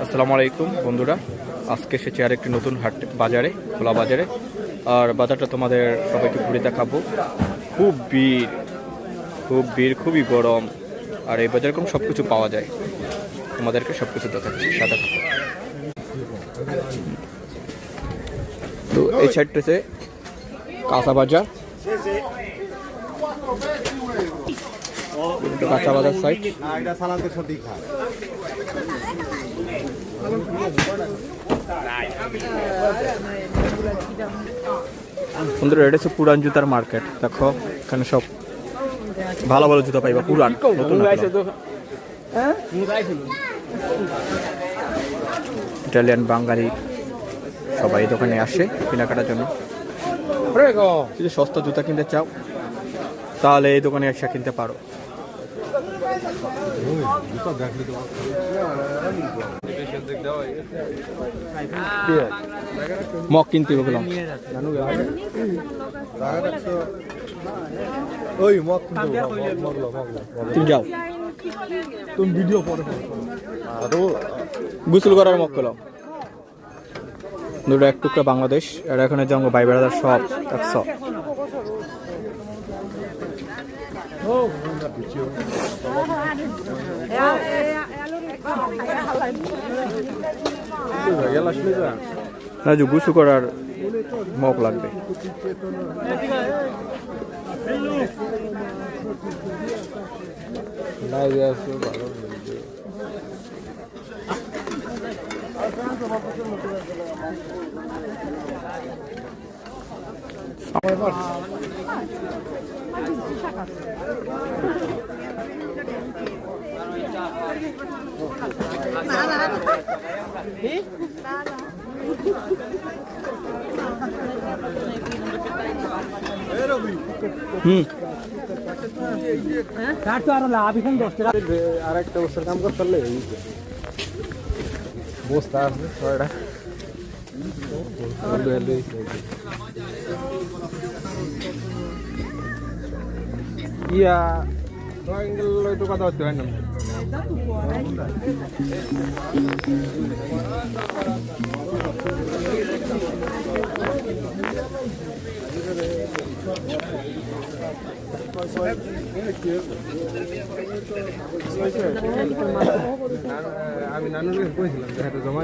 আসসালামু আলাইকুম বন্ধুরা, আজকে এসেছি আর একটি নতুন হাট বাজারে, খোলা বাজারে। আর বাজারটা তোমাদের সবাইকে ঘুরে দেখাবো। খুব ভিড়, খুবই গরম। আর এই বাজারে এরকম সব কিছু পাওয়া যায়, তোমাদেরকে সব কিছু দেখাচ্ছি সাথে। তো এই সাইডটাতে কাঁচা বাজার, কাঁচা বাজার সাইড। বন্ধুরা, এটা হচ্ছে পুরান জুতার মার্কেট। দেখো এখানে সব ভালো ভালো জুতা পাইবা, পুরান নতুন। ইটালিয়ান, বাঙালি সবাই এই দোকানে আসে কেনাকাটার জন্য। যদি সস্তা জুতা কিনতে চাও তাহলে এই দোকানে এসে কিনতে পারো। মগ কিনতে গেলাম, তুমি যাও, তুমি ভিডিও পরে গোসল করার মগ গেলাম। দুটো এক টুকরা বাংলাদেশ। আর এখানে জঙ্গ ভাই বেড়াদার সব 100। রাজু গুছু করার মগ লাগবে। আরেকটা বছর কাম করতে পারলে বস্তা আছে ছয়টা। ইয়া তো কথা হচ্ছে হয় না। আমি নানুকে কইছিলাম যে জমা